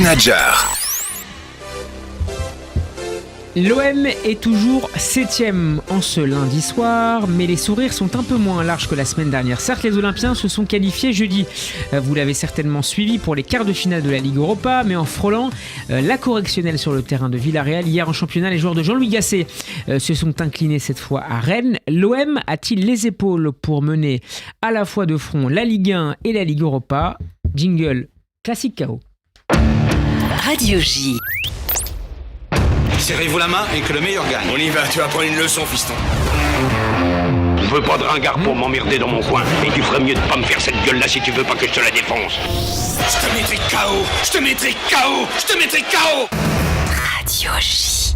Nadjar. L'OM est toujours 7ème en ce lundi soir, mais les sourires sont un peu moins larges que la semaine dernière. Certes, les Olympiens se sont qualifiés jeudi. Vous l'avez certainement suivi pour les quarts de finale de la Ligue Europa, mais en frôlant la correctionnelle sur le terrain de Villarreal. Hier en championnat, les joueurs de Jean-Louis Gasset se sont inclinés cette fois à Rennes. L'OM a-t-il les épaules pour mener à la fois de front la Ligue 1 et la Ligue Europa? Jingle classique KO. Radio J. Serrez-vous la main et que le meilleur gagne. On y va, tu vas prendre une leçon, fiston. Je veux pas de ringard pour m'emmerder dans mon coin. Et tu ferais mieux de pas me faire cette gueule-là si tu veux pas que je te la défonce. Je te mettrai KO. Je te mettrai KO. Je te mettrai KO. Radio J.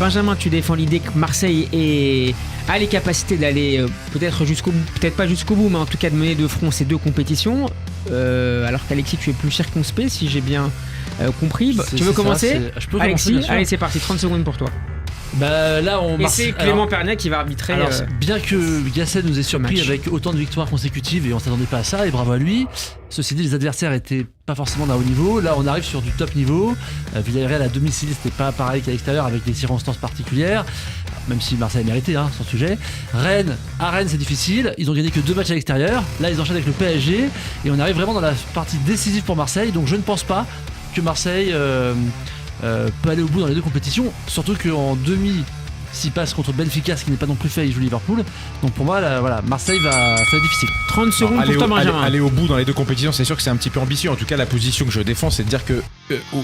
Benjamin, tu défends l'idée que Marseille a les capacités d'aller peut-être jusqu'au bout, peut-être pas jusqu'au bout, mais en tout cas de mener de front ces deux compétitions. Alors qu'Alexis, tu es plus circonspect, si j'ai bien compris. Tu veux commencer, Je peux Alexis? commencer, Allez, c'est parti, 30 secondes pour toi. Là, Et c'est Clément Pernet qui va arbitrer. Alors, bien que Gasset nous ait surpris match. avec autant de victoires consécutives et on s'attendait pas à ça, et bravo à lui. Ceci dit, les adversaires étaient pas forcément d'un haut niveau. Là, on arrive sur du top niveau. Villarreal à domicile, c'était pas pareil qu'à l'extérieur avec des circonstances particulières. Même si Marseille a mérité, sans sujet. Rennes, c'est difficile. Ils ont gagné que 2 matchs à l'extérieur. Là, ils enchaînent avec le PSG. Et on arrive vraiment dans la partie décisive pour Marseille. Donc, je ne pense pas que Marseille peut aller au bout dans les deux compétitions. Surtout qu'en demi, s'il passe contre Benfica, ce qui n'est pas non plus fait, il joue Liverpool. Donc, pour moi, Marseille ça va être difficile. 30 secondes pour toi, Benjamin. Aller au bout dans les deux compétitions, c'est sûr que c'est un petit peu ambitieux. En tout cas, la position que je défends, c'est de dire que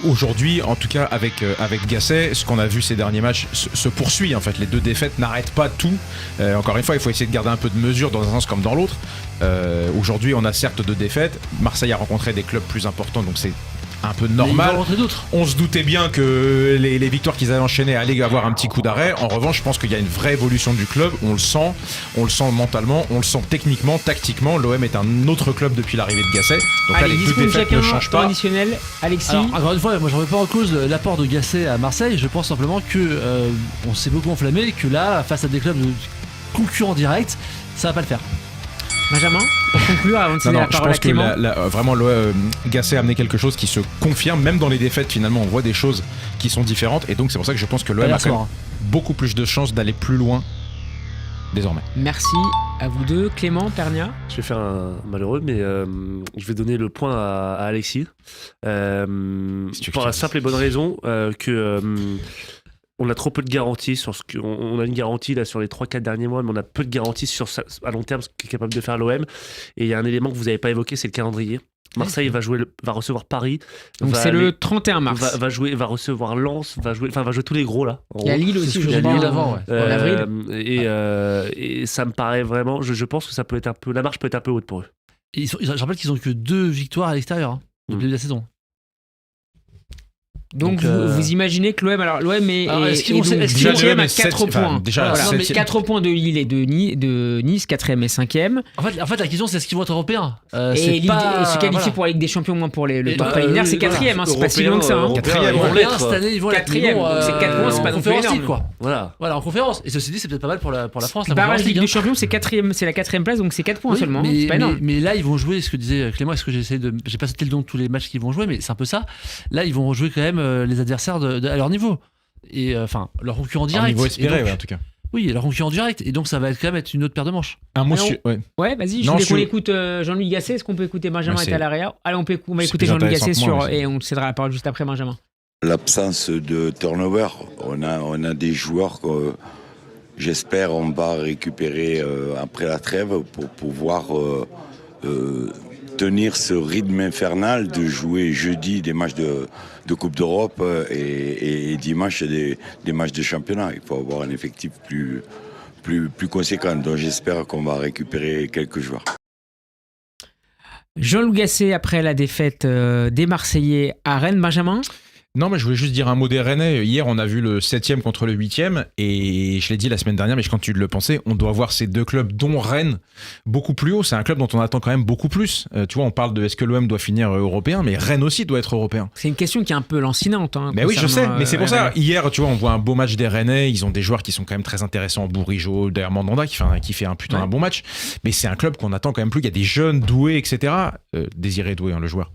aujourd'hui, en tout cas avec Gasset, ce qu'on a vu ces derniers matchs se poursuit. En fait, les deux défaites n'arrêtent pas tout. Encore une fois, il faut essayer de garder un peu de mesure dans un sens comme dans l'autre. Aujourd'hui, on a certes 2 défaites. Marseille a rencontré des clubs plus importants, donc c'est un peu normal. On se doutait bien que les victoires qu'ils avaient enchaînées allaient avoir un petit coup d'arrêt. En revanche, je pense qu'il y a une vraie évolution du club. On le sent mentalement, on le sent techniquement, tactiquement. L'OM est un autre club depuis l'arrivée de Gasset. Donc allez, là, les 2 défaites ne changent pas. Additionnel, Alexis. Alors, encore une fois, moi, je ne remets pas en cause l'apport de Gasset à Marseille. Je pense simplement que on s'est beaucoup enflammé, que là, face à des clubs de concurrents directs, ça va pas le faire. Benjamin, pour conclure, avant de céder la parole à Clément. Je pense que vraiment Gasset a amené quelque chose qui se confirme. Même dans les défaites, finalement, on voit des choses qui sont différentes. Et donc, c'est pour ça que je pense que l'OM a quand même beaucoup plus de chances d'aller plus loin désormais. Merci à vous deux. Clément, Pernia. Je vais faire un malheureux, mais je vais donner le point à Alexis. Pour la simple et bonne raison que... on a trop peu de garanties sur ce on a une garantie là sur les 3-4 derniers mois, mais on a peu de garanties sur à long terme ce qu'est capable de faire l'OM. Et il y a un élément que vous n'avez pas évoqué, c'est le calendrier. Marseille va recevoir Paris. Donc c'est le 31 mars. Va recevoir Lens, va jouer tous les gros là. Il y a Lille aussi, je crois. En avril. Et ça me paraît vraiment. Je pense que ça peut être un peu. La marche peut être un peu haute pour eux. Je rappelle qu'ils ont que 2 victoires à l'extérieur depuis le début de la saison. Donc vous imaginez que l'OM est 10e à 4 points. Déjà, mais 4 points de Lille et de Nice, 4e et 5e. En fait, la question, c'est est-ce qu'ils vont être européens et se qualifier pour la Ligue des Champions, moins pour le top préliminaire, c'est 4e. C'est pas si loin que ça. 4e, cette année, ils vont 4e. C'est 4 points, c'est pas non plus énorme. Voilà, en conférence. Et ceci dit, c'est peut-être pas mal pour la France. Barrage Ligue des Champions, c'est la 4e place, donc c'est 4 points seulement. C'est pas énorme. Mais là, ils vont jouer, ce que disait Clément, est-ce que j'ai pas cité le nom de tous les matchs qu'ils vont jouer, mais c'est un peu ça. Là, ils vont jouer quand même les adversaires à leur niveau et leur concurrent direct. Leur niveau espéré, donc, en tout cas. Oui, leur concurrent direct, et donc ça va quand même être une autre paire de manches. Un mot Ouais, vas-y, je voulais qu'on écoute Jean-Louis Gasset. Est-ce qu'on peut écouter Benjamin et Talaria? Allez, on va écouter Jean-Louis Gasset et on cédera la parole juste après Benjamin. L'absence de turnover, on a des joueurs que j'espère on va récupérer après la trêve pour pouvoir tenir ce rythme infernal de jouer jeudi des matchs de Coupe d'Europe et dimanche des matchs de championnat. Il faut avoir un effectif plus conséquent. Donc j'espère qu'on va récupérer quelques joueurs. Jean-Louis Gasset après la défaite des Marseillais à Rennes. Benjamin? Non, mais je voulais juste dire un mot des Rennais. Hier, on a vu le 7e contre le 8e. Et je l'ai dit la semaine dernière, mais quand tu le pensais, on doit voir ces deux clubs, dont Rennes, beaucoup plus haut. C'est un club dont on attend quand même beaucoup plus. Tu vois, on parle de est-ce que l'OM doit finir européen, mais Rennes aussi doit être européen. C'est une question qui est un peu lancinante. Hein, mais oui, je sais. Mais c'est pour ça. Rennes. Hier, tu vois, on voit un beau match des Rennais. Ils ont des joueurs qui sont quand même très intéressants. Bourigeaud, derrière Mandanda, qui fait un putain un bon match. Mais c'est un club qu'on attend quand même plus. Il y a des jeunes doués, etc. Désiré Doué, hein, le joueur.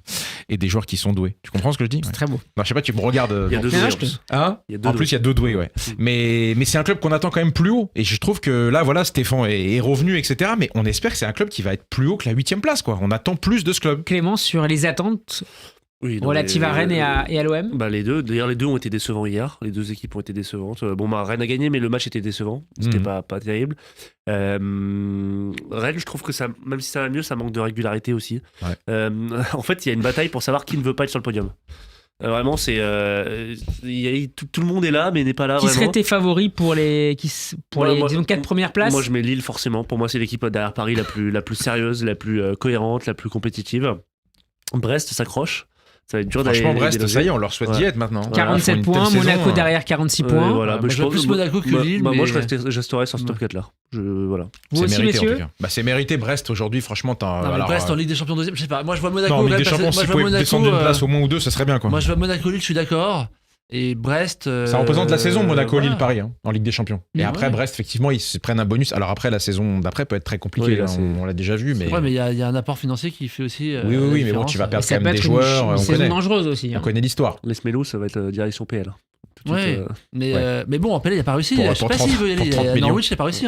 Et des joueurs qui sont doués. Tu comprends ce que je dis? C'est très beau. Non, je sais pas, tu me regardes. Il y a deux doués, en plus. Hein, en plus, il y a deux doués, ouais. Mais c'est un club qu'on attend quand même plus haut. Et je trouve que là, voilà, Stéphane est revenu, etc. Mais on espère que c'est un club qui va être plus haut que la 8e place, quoi. On attend plus de ce club. Clément, sur les attentes relatives à Rennes et à l'OM? Les deux. D'ailleurs, les deux ont été décevants hier. Les deux équipes ont été décevantes. Rennes a gagné, mais le match était décevant. C'était pas terrible. Rennes, je trouve que ça, même si ça va mieux, ça manque de régularité aussi. Ouais. En fait, il y a une bataille pour savoir qui ne veut pas être sur le podium. Vraiment, c'est tout le monde est là, mais n'est pas là. Qui vraiment. seraient tes favoris pour les disons 4 premières places? Moi, je mets Lille forcément. Pour moi, c'est l'équipe derrière Paris la plus sérieuse, la plus cohérente, la plus compétitive. Brest s'accroche. Ça va être dur d'aller. Franchement, Brest, ça y est, on leur souhaite d'y être maintenant. 47 points, Monaco derrière 46 points. Voilà. Je vois plus Monaco que Lille. Moi, je resterai sur ce top 4 là. Voilà. Vous aussi, mérité, messieurs? C'est mérité. Brest aujourd'hui, franchement, Brest en Ligue des Champions deuxième, je sais pas. Moi, je vois Monaco. Non, Ligue des Champions, si vous pouvez descendre d'une place au moins ou deux, ça serait bien, quoi. Moi, je vois Monaco-Lille, je suis d'accord. Et Brest. Ça représente la saison Monaco-Lille voilà. Paris en Ligue des Champions. Et après, Brest, effectivement, ils se prennent un bonus. Alors après, la saison d'après peut être très compliquée. Oui, on l'a déjà vu. Mais ouais, mais il y a un apport financier qui fait aussi. Oui, mais bon, tu vas perdre quand même des joueurs. Une saison dangereuse aussi. On connaît l'histoire. Les Smellos, ça va être direction PL. Ouais. Mais bon, en PL, il n'a pas réussi. Je sais pas s'il veut y aller. Norwich, il n'a pas réussi.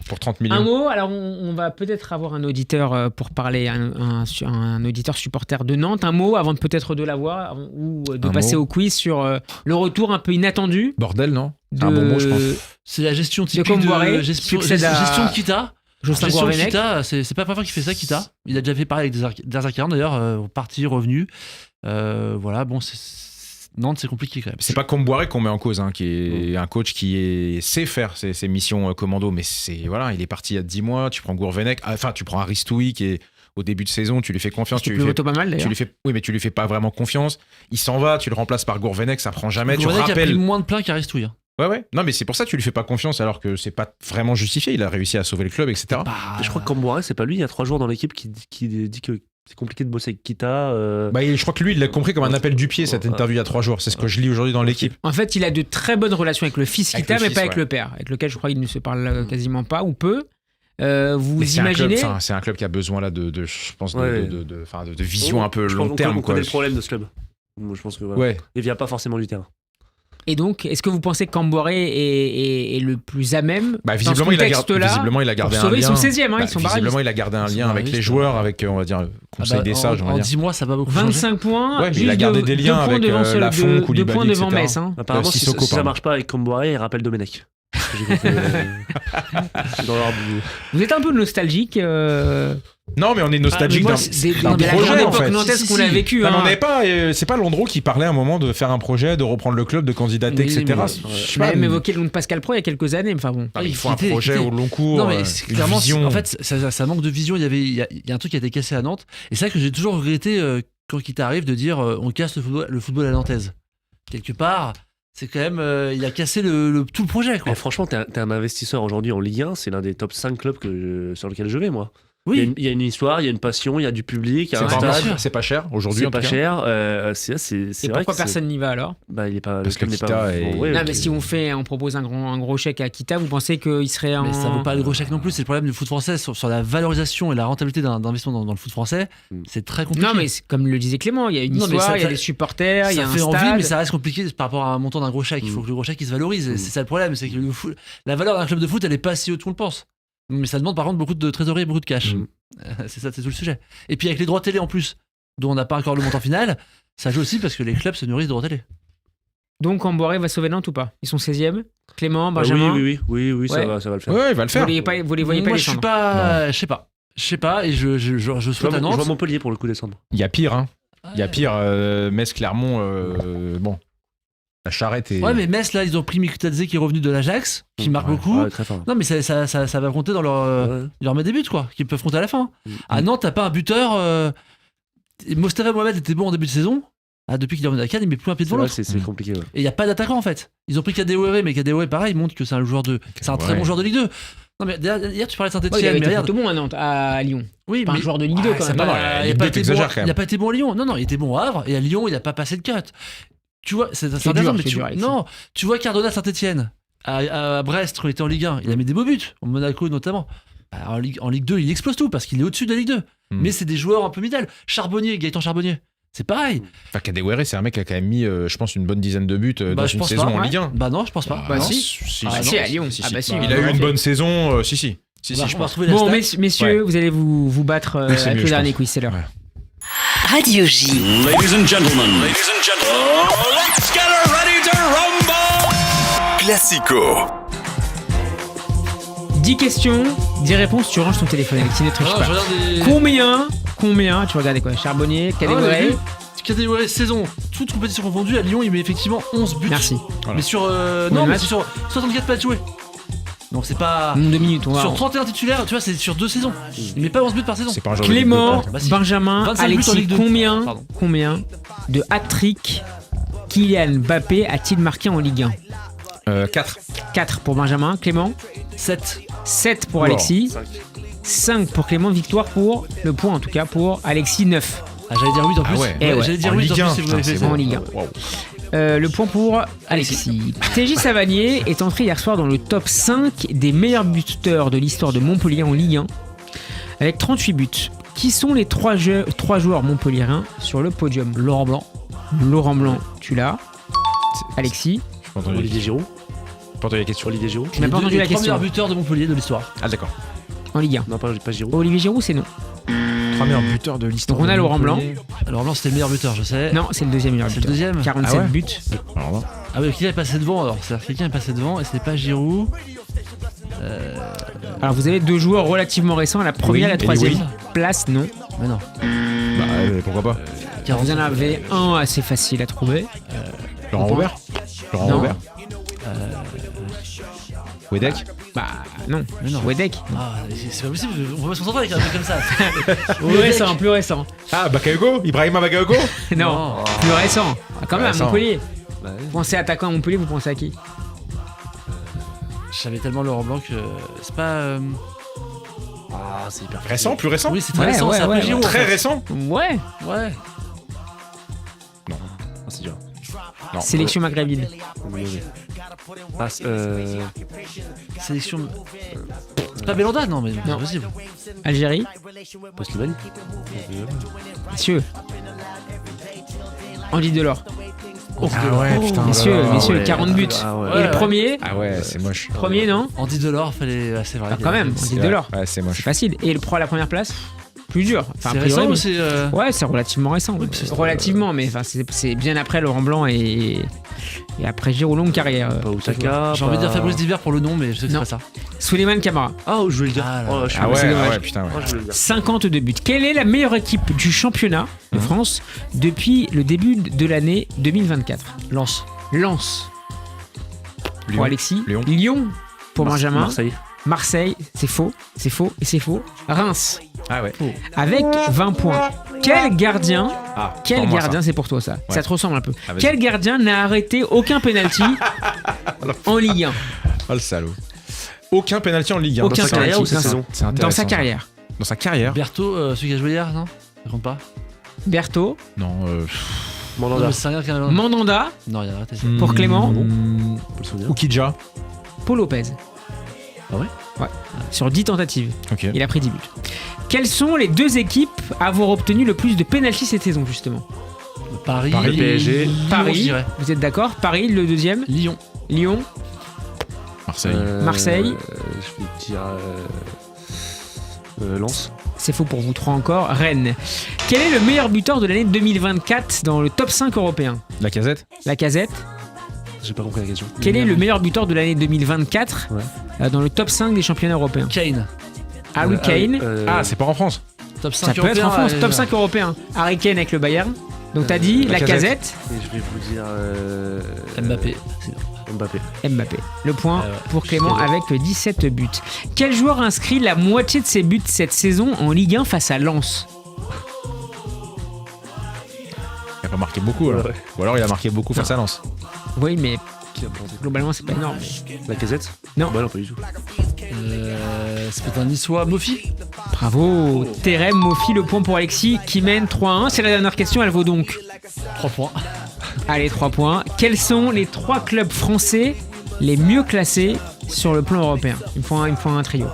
Pour 30 millions. Un mot, alors on va peut-être avoir un auditeur pour parler, un auditeur supporter de Nantes. Un mot avant peut-être de l'avoir ou de passer au quiz sur le retour un peu inattendu. Bordel, non? C'est un bon mot, je pense. C'est la gestion typique de gestion de Kita. Gestion de Kita, c'est pas parfois qu'il fait ça, Kita. Il a déjà fait pareil avec Derzakarian d'ailleurs, parti, revenu. Voilà, bon, Nantes, c'est compliqué quand même. C'est pas Comboiré qu'on met en cause, qui est un coach qui sait faire ses missions commando, mais il est parti il y a 10 mois. Tu prends Gourvenec, tu prends Aristoui qui est au début de saison, tu lui fais confiance. Tu lui fais pas mal d'ailleurs. Oui, mais tu lui fais pas vraiment confiance. Il s'en va, tu le remplaces par Gourvenec, ça prend jamais. Gourvenec tu rappelles. a pris moins de plein qu'Aristoui. Ouais. Non, mais c'est pour ça que tu lui fais pas confiance alors que c'est pas vraiment justifié. Il a réussi à sauver le club, etc. Je crois que Comboiré, c'est pas lui. Il y a 3 joueurs dans l'équipe qui dit que c'est compliqué de bosser avec Kita. Je crois que lui, il l'a compris comme un appel du pied, cette interview il y a 3 jours. C'est ce que je lis aujourd'hui dans l'équipe. En fait, il a de très bonnes relations avec le fils Kita, mais pas avec le père, avec lequel je crois qu'il ne se parle quasiment pas ou peu. Vous imaginez? C'est un club qui a besoin là de vision un peu long terme. On connaît le problème de ce club. Moi, je pense que il vient pas forcément du terrain. Et donc, est-ce que vous pensez que Camboiré est le plus à même visiblement, il a gardé un lien. Ils sont 16e, ils sont visiblement, il a gardé un lien avec les joueurs, avec, on va dire, Conseil des sages. En 10 mois, ça va beaucoup 25 changer. points. Il a gardé des liens avec Lafont, Koulibaly, 2 points devant etc. Metz. Apparemment, si ça marche pas avec Camboiré, il rappelle Domenech. Vous êtes un peu nostalgique. Non, mais on est nostalgique d'un projet, en fait. Nantes qu'on a vécu. On n'est pas. C'est pas Landreau qui parlait à un moment de faire un projet, de reprendre le club, de candidater, etc. Je vais même évoquer le nom de Pascal Pro il y a quelques années. Enfin bon. Il faut un projet au long cours. Non, mais clairement, vision. En fait, ça manque de vision. Il y a un truc qui a été cassé à Nantes. Et c'est ça que j'ai toujours regretté quand il t'arrive de dire on casse le football à nantaise. Quelque part. C'est quand même, il a cassé tout le projet. Quoi. Franchement, t'es un investisseur aujourd'hui en Ligue 1, c'est l'un des top 5 clubs sur lequel je vais, moi. Oui. Il y a une histoire, il y a une passion, il y a du public, il y a un stade. C'est pas cher aujourd'hui. C'est pas cher. C'est et vrai pourquoi personne n'y va alors? Il est pas. Parce que Kita est. Non, mais si on propose un gros chèque à Kita, vous pensez qu'il serait en. Mais ça vaut pas le gros chèque non plus. C'est le problème du foot français sur la valorisation et la rentabilité d'investissement dans le foot français. C'est très compliqué. Non, mais comme le disait Clément, il y a une histoire, il y a des supporters, il y a un stade. Ça fait envie, mais ça reste compliqué par rapport à un montant d'un gros chèque. Il faut que le gros chèque il se valorise. C'est ça le problème, c'est que la valeur d'un club de foot, elle est pas si haute qu'on le pense. Mais ça demande par contre beaucoup de trésorerie et beaucoup de cash. C'est tout le sujet. Et puis avec les droits télé en plus, dont on n'a pas encore le montant final, ça joue aussi parce que les clubs se nourrissent de droits télé. Donc Camboiré va sauver Nantes ou pas? Ils sont 16e. Clément, Benjamin. Oui, ça va le faire. Oui, il va le faire. Vous les voyez pas descendre? Moi, je sais pas, et je souhaite à Nantes. Je vois Montpellier pour le coup descendre. Il y a pire, Il y a pire. Metz, Clermont, bon. La charrette est. Ouais, mais Metz, là, ils ont pris Mikutadze qui est revenu de l'Ajax, qui marque beaucoup. Très fort. Non, mais ça va compter dans leur met des buts, quoi, qu'ils peuvent compter à la fin. À Nantes, t'as pas un buteur. Mostafa Mohamed était bon en début de saison. Ah, depuis qu'il est revenu à Cannes, il met plus un pied devant l'autre. C'est compliqué. Ouais. Et il n'y a pas d'attaquant en fait. Ils ont pris Kadewere, mais Kadewere, pareil, montre que c'est un très bon joueur de Ligue 2. Non, mais hier, tu parlais de Saint-Etienne. Il avait mais été regarde. plutôt bon à Nantes, à Lyon. Oui, Pas un mais joueur de Ligue 2 quand même. pas mal. il Ligue n'a pas 2, été t'exagères bon. quand même. Il a pas été bon à Lyon. Non, il était bon au Havre. Et à Lyon, il n'a pas passé de cut. Tu vois, c'est dur, intéressant, mais c'est dur, Alexis. non, tu vois Cardona à Saint-Etienne, à Brest, quand il était en Ligue 1, il a mis des beaux buts, au Monaco notamment. Alors, en Ligue 2, il explose tout parce qu'il est au-dessus de la Ligue 2. Mais c'est des joueurs un peu middle. Gaëtan Charbonnier, c'est pareil. Enfin, Kadewere, c'est un mec qui a quand même mis, je pense, une bonne dizaine de buts dans je une pense saison pas, en ouais. Ligue 1. Bah non, je pense pas. Bah Non. si. Ah, Si, non. à Lyon. Si, Ah si. bah si. Il a eu une bonne saison, si, On va je pense. retrouver les Bon, stats. messieurs, Ouais. vous allez vous battre Mais c'est avec mieux, le je dernier pense. quiz, c'est l'heure. Ouais. Radio J. Ladies and gentlemen, let's get ready to rumble! Classico. 10 questions, 10 réponses, tu ranges ton téléphone, Alexis, ne triche Non, pas. je regarde des... Combien tu regardais quoi? Charbonnier, Ah, on a Kadewere. vu. Kadewere, saison, toute compétition confondue, à Lyon, il met effectivement 11 buts. Merci. Voilà. Mais sur. Combien Non, de mais matchs c'est sur 64 matchs joués. Donc c'est pas. Nombre de minutes, on va. Sur 31 titulaires, tu vois, c'est sur 2 saisons. Il met pas 11 buts par saison. C'est pas un joueur de Ligue 2, Clément, quoi. Bah si. Benjamin, 25 buts en Alexis, Ligue 2. Pardon. combien de hat-trick Kylian Mbappé a-t-il marqué en Ligue 1? 4. 4 pour Benjamin, Clément, 7. 7 pour Alexis, 5 pour Clément, victoire pour le point en tout cas pour Alexis, 9. Ah, j'allais dire 8 en plus. Ah ouais. Eh ouais. J'allais dire En 8 en Ligue plus 1, si vous avez putain, fait c'est ça. En Ligue 1. Le point pour Alexis. TJ Savanier est entré hier soir dans le top 5 des meilleurs buteurs de l'histoire de Montpellier en Ligue 1 avec 38 buts. Qui sont les 3 joueurs montpelliérains sur le podium? Laurent Blanc, tu l'as. Alexis, J'ai pas entendu Olivier Giroud. la question. Olivier Giroud. tu n'as pas entendu la 3 question. meilleurs buteurs de Montpellier de l'histoire. Ah, d'accord. En Ligue 1. Non, pas Giroud. Olivier Giroud, c'est non. 3 meilleurs buteurs de l'histoire. Donc on a Laurent Blanc. Alors Blanc, c'était le meilleur buteur, je sais. Non, c'est le deuxième meilleur C'est le buteur. deuxième. 47 Ah ouais buts. Alors là. Ah oui, quelqu'un est passé devant alors. C'est-à-dire quelqu'un est passé devant et c'est pas Giroud. Alors vous avez 2 joueurs relativement récents. La première et la Eli troisième Wade. place, non. Mais non. Bah, pourquoi pas Vous en avez un assez facile à trouver. Laurent Robert Non. Robert Wedek Bah non. Mais non. Wedek. Ah, c'est pas possible, on peut pas se concentrer avec un truc comme ça. Plus récent. Ah, Bakayoko Ibrahima Bakayoko Non, plus récent. Ah, quand même, Récent. Montpellier. Bah, Vous pensez attaquant à Montpellier, vous pensez à qui? Je savais tellement Laurent Blanc que c'est pas. Ah, c'est hyper Récent, plus récent Oui, c'est très Ouais, récent, ouais, c'est un peu ouais, Giroud. Très en fait. récent Ouais. Ouais. Non. Ah, c'est dur. Non. Sélection maghrébine. Ah, Sélection. C'est pas Belanda, non, mais c'est possible. Algérie. Poslimani. Messieurs. Andy Delors. Ah ouais, putain. Messieurs, là, messieurs, ouais. 40 buts. Ah ouais. Et Ouais, le premier, Ah ouais, c'est moche. premier non? Andy Delors, fallait. Ah, c'est vrai. Ah, quand même, Andy Ouais, Delors. Ouais, c'est C'est moche. facile. Et la première place, plus dur. Enfin, C'est a priori, récent mais- ou c'est. Ouais, c'est relativement récent. Oui, parce que- Relativement, mais enfin, c'est bien après Laurent Blanc et après Giroud, longue carrière. Pas Oussaka. J'ai envie de dire Fabrice Diver pour le nom, mais je sais que c'est Non. pas ça. Souleymane Camara. Ah, je voulais le dire. Ah, là, Oh, je suis Ah ouais, c'est dommage. ah ouais, putain, ouais. je voulais le dire. 52 buts. Quelle est la meilleure équipe du championnat de France depuis le début de l'année 2024? Lance. Lens. Pour Lyon. Alexis. Lyon. Pour Benjamin. Marseille. Marseille. C'est faux. C'est faux. Et c'est faux. Reims. Ah ouais. Avec 20 points. Quel gardien, Ah, quel pour moi, gardien, c'est pour toi ça. Ça te ressemble un peu. Ah, vas-y. Quel gardien n'a arrêté aucun penalty en Ligue 1? Oh le salaud. Aucun penalty en Ligue 1. Aucun sa carrière penalty ou cette dans sa- saison C'est dans intéressant, sa ça. carrière. Dans sa carrière Berthaud, celui qui a joué hier, non Ça compte pas. Berthaud, Non. Non, Mandanda. mais c'est rien qui a. Mandanda, Non, il a arrêté ça. Pour Clément. Faut le souvenir. Oukidja. Paul Lopez. Ah ouais Ouais. Sur 10 tentatives, Ok. il a pris 10 buts. Quelles sont les 2 équipes à avoir obtenu le plus de pénalty cette saison justement? Paris, Paris, PSG. Lyon, je Paris, dirais. vous êtes d'accord? Paris, le deuxième. Lyon. Lyon, Marseille. Marseille. Je vais dire. Lens. c'est faux pour vous 3 encore. Rennes. Quel est le meilleur buteur de l'année 2024 dans le top 5 européen? La Casette. Lacazette. J'ai pas compris la question. Quel est le meilleur buteur de l'année 2024 Ouais. dans le top 5 des championnats européens? Kane. Harry Kane. Ah, c'est pas en France. Top 5 Ça peut être en France, top ouais. 5 européen. Harry Kane avec le Bayern. Donc t'as dit Lacazette. Lacazette, Et je vais vous dire. Mbappé. Mbappé. Mbappé. Le point Ouais, ouais. pour Clément avec 17 buts. Quel joueur a inscrit la moitié de ses buts cette saison en Ligue 1 face à Lens? Y a pas marqué beaucoup. Alors. Ouais. Ou alors il a marqué beaucoup face à Lens. Oui, mais globalement, c'est pas énorme. La Casette? Non. Bah non, pas du tout. C'est peut-être un niçois, Mofi. Bravo, Terem, Mofi, le point pour Alexis qui mène 3-1. C'est la dernière question, elle vaut donc 3 points. Allez, 3 points. Quels sont les 3 clubs français les mieux classés sur le plan européen? Il me faut un trio.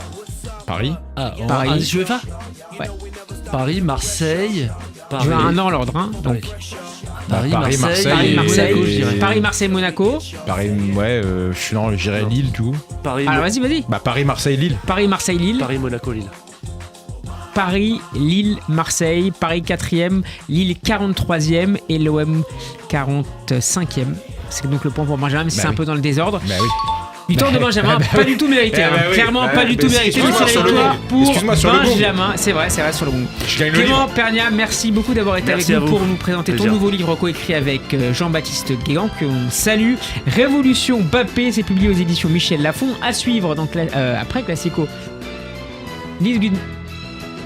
Paris. Paris. Indice UEFA. Ouais. Paris, Marseille. Je vais un dans l'ordre. Hein, donc. Paris, Paris, Marseille, Marseille, Monaco, je dirais. Paris, Marseille, Monaco. Paris, ouais, je dirais Lille, tout. Paris, Alors vas-y. Bah Paris, Marseille, Lille. Paris, Marseille, Lille. Paris, Monaco, Lille. Paris, Lille, Marseille. Paris 4e, Lille 43e et l'OM 45e. C'est donc le point pour Benjamin, mais c'est Bah un oui. peu dans le désordre. Bah oui. Victoire de Benjamin, pas du tout mérité. bah oui. Clairement, pas du tout mérité. Mais excuse-moi, c'est sur la le victoire gong. pour Excuse-moi, sur le gong. Benjamin. C'est vrai, sur le gong. Je gagne le Clément livre. Pernia, merci beaucoup d'avoir été Merci avec à nous vous. pour nous présenter ton Plaisir. nouveau livre coécrit avec Jean-Baptiste Guégan, que l'on salue. Révolution Mbappé, c'est publié aux éditions Michel Lafon. À suivre donc, après Classico. Lise Gudman.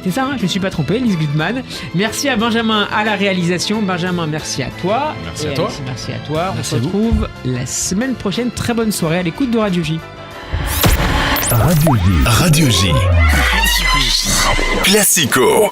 C'est ça, hein, je ne me suis pas trompé, Lise Gudman. Merci à Benjamin à la réalisation. Benjamin, merci à toi. Merci Et à toi. Alexis, merci à toi. Merci On à se vous. retrouve la semaine prochaine. Très bonne soirée à l'écoute de Radio J. Radio J. Classico.